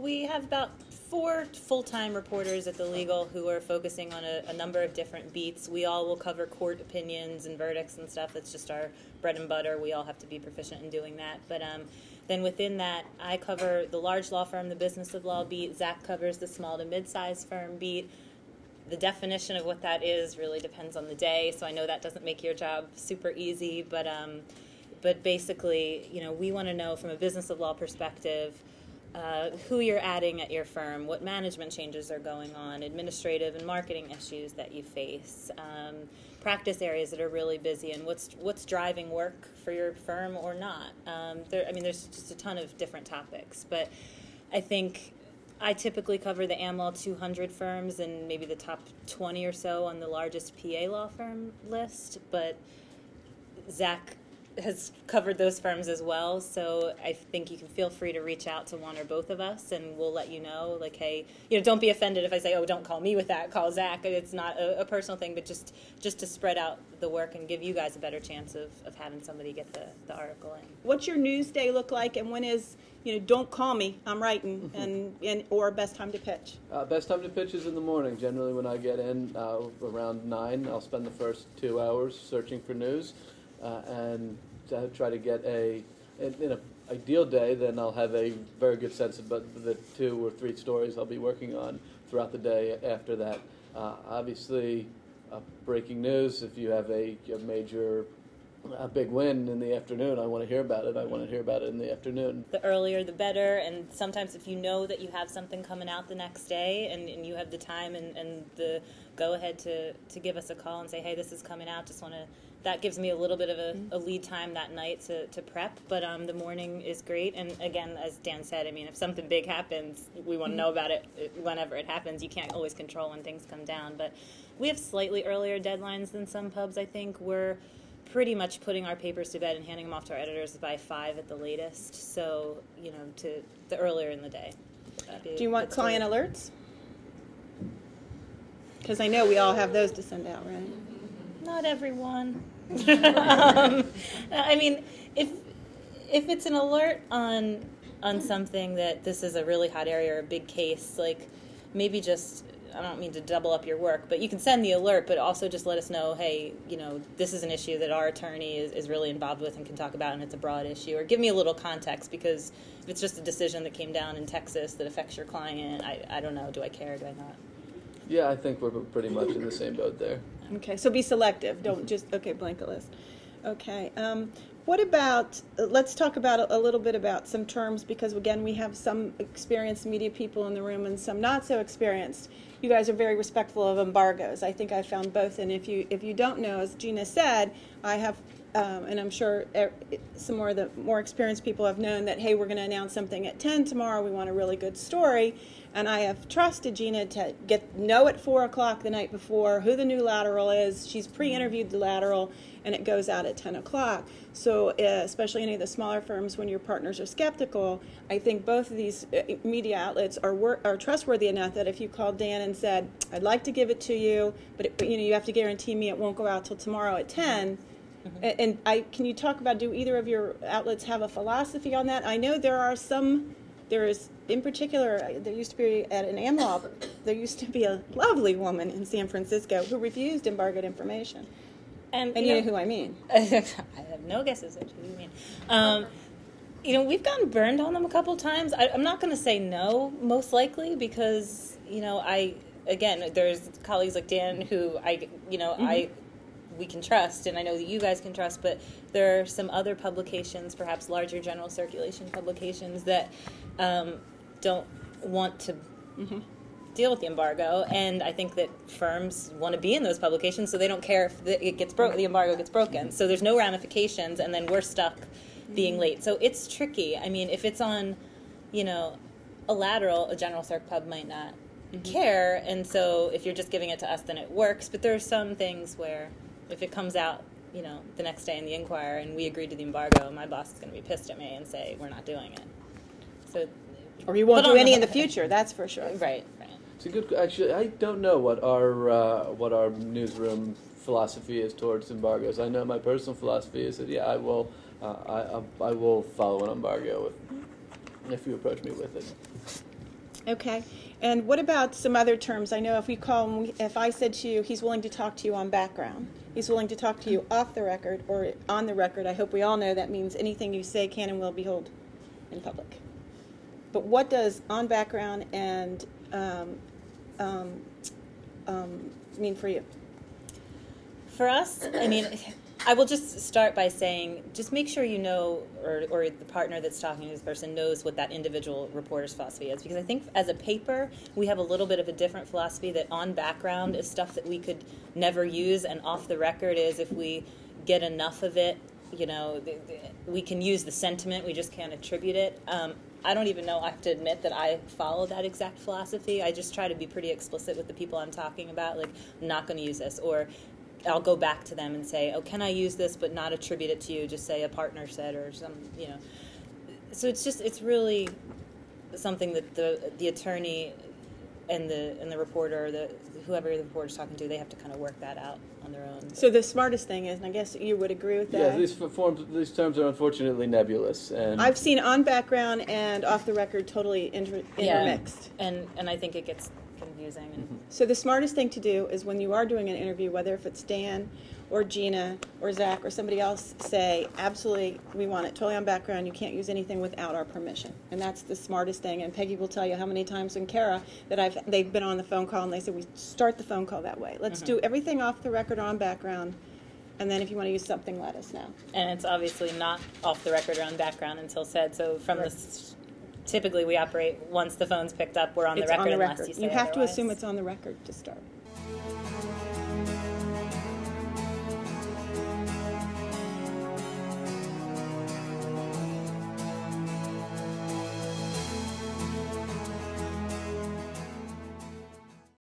We have about 4 full-time reporters at the Legal who are focusing on a number of different beats. We all will cover court opinions and verdicts and stuff. That's just our bread and butter. We all have to be proficient in doing that. But then within that, I cover the large law firm, the business of law beat. Zach covers the small to mid-sized firm beat. The definition of what that is really depends on the day, so I know that doesn't make your job super easy. But basically, we want to know from a business of law perspective who you're adding at your firm, what management changes are going on, administrative and marketing issues that you face, practice areas that are really busy, and what's driving work for your firm or not. There's just a ton of different topics, but I think I typically cover the AmLaw 200 firms and maybe the top 20 or so on the largest PA law firm list, but Zach has covered those firms as well, so I think you can feel free to reach out to one or both of us, and we'll let you know, like, hey, don't be offended if I say, oh, don't call me with that, call Zach. It's not a personal thing, but just to spread out the work and give you guys a better chance of having somebody get the article in. What's your news day look like, and when is, don't call me, I'm writing, and or best time to pitch? Best time to pitch is in the morning. Generally when I get in around 9, I'll spend the first 2 hours searching for news. And try to get in an ideal day, then I'll have a very good sense of the 2 or 3 stories I'll be working on throughout the day after that. Obviously, breaking news, if you have a big win in the afternoon, I want to hear about it. I want to hear about it in the afternoon. The earlier the better, and sometimes if you know that you have something coming out the next day and you have the time and the go-ahead to give us a call and say, hey, this is coming out, that gives me a little bit of a lead time that night to prep, but the morning is great. And again, as Dan said, if something big happens, we want to know about it whenever it happens. You can't always control when things come down, but we have slightly earlier deadlines than some pubs. I think we're pretty much putting our papers to bed and handing them off to our editors by 5 at the latest, so to the earlier in the day. Do you want client alerts? Because I know we all have those to send out, right? Not everyone. If it's an alert on something that this is a really hot area or a big case, like maybe just, I don't mean to double up your work, but you can send the alert, but also just let us know, hey, this is an issue that our attorney is really involved with and can talk about, and it's a broad issue. Or give me a little context, because if it's just a decision that came down in Texas that affects your client, I don't know, do I care, do I not? Yeah, I think we're pretty much in the same boat there. Okay, so be selective. Don't just, blanket list. Okay. What about, let's talk about a little bit about some terms, because, again, we have some experienced media people in the room and some not so experienced. You guys are very respectful of embargoes. I think I found both. And if you don't know, as Gina said, I have, and I'm sure some more of the more experienced people have known that, hey, we're going to announce something at 10 tomorrow. We want a really good story. And I have trusted Gina to know at 4 o'clock the night before who the new lateral is. She's pre-interviewed the lateral, and it goes out at 10 o'clock. So especially any of the smaller firms, when your partners are skeptical, I think both of these media outlets are trustworthy enough that if you called Dan and said, I'd like to give it to you, but you have to guarantee me it won't go out till tomorrow at 10. And can you talk about, do either of your outlets have a philosophy on that? I know there is, in particular, there used to be at an AmLaw, there used to be a lovely woman in San Francisco who refused embargoed information. And you know who I mean. I have no guesses at who you mean. We've gotten burned on them a couple times. I'm not going to say no, most likely, because, there's colleagues like Dan who we can trust, and I know that you guys can trust, but there are some other publications, perhaps larger general circulation publications, that don't want to deal with the embargo, and I think that firms want to be in those publications, so they don't care if the embargo gets broken. So there's no ramifications, and then we're stuck being late. So it's tricky. If it's on, a lateral, a general circ pub might not care, and so if you're just giving it to us, then it works. But there are some things where if it comes out, the next day in the Inquirer and we agreed to the embargo, my boss is going to be pissed at me and say, we're not doing it. So, or you won't do any in the future, that's for sure. Right. It's a good, actually, I don't know what our newsroom philosophy is towards embargoes. I know my personal philosophy is that, I will follow an embargo if you approach me with it. Okay. It's a good question. I don't know what our newsroom philosophy is towards embargoes. I know my personal philosophy is that, I will follow an embargo if you approach me with it. Okay. Okay. And what about some other terms? I know if I said to you, he's willing to talk to you on background, he's willing to talk to you off the record or on the record, I hope we all know that means anything you say can and will be held in public. But what does on background and mean for you? For us, I mean, I will just start by saying, just make sure you know, or the partner that's talking to this person knows what that individual reporter's philosophy is. Because I think as a paper, we have a little bit of a different philosophy that on background is stuff that we could never use, and off the record is if we get enough of it, you know, we can use the sentiment, we just can't attribute it. I don't even know, I have to admit that I follow that exact philosophy. I just try to be pretty explicit with the people I'm talking about, like, I'm not going to use this, or I'll go back to them and say, oh, can I use this but not attribute it to you, just say a partner said or some, you know. So it's really something that the attorney and the reporter, or whoever the reporter's talking to, they have to kind of work that out on their own. So the smartest thing is, and I guess you would agree with that. Yeah, these terms are unfortunately nebulous, and I've seen on background and off the record totally intermixed. And I think it gets confusing. And So the smartest thing to do is when you are doing an interview, whether if it's Dan or Gina or Zach or somebody else, say, absolutely, we want it totally on background. You can't use anything without our permission. And that's the smartest thing. And Peggy will tell you how many times in Kara that they've been on the phone call and they said, we start the phone call that way. Let's do everything off the record or on background. And then if you want to use something, let us know. And it's obviously not off the record or on background until said. So from this, typically we operate once the phone's picked up, we're on the record unless you say You have to otherwise. assume it's on the record to start.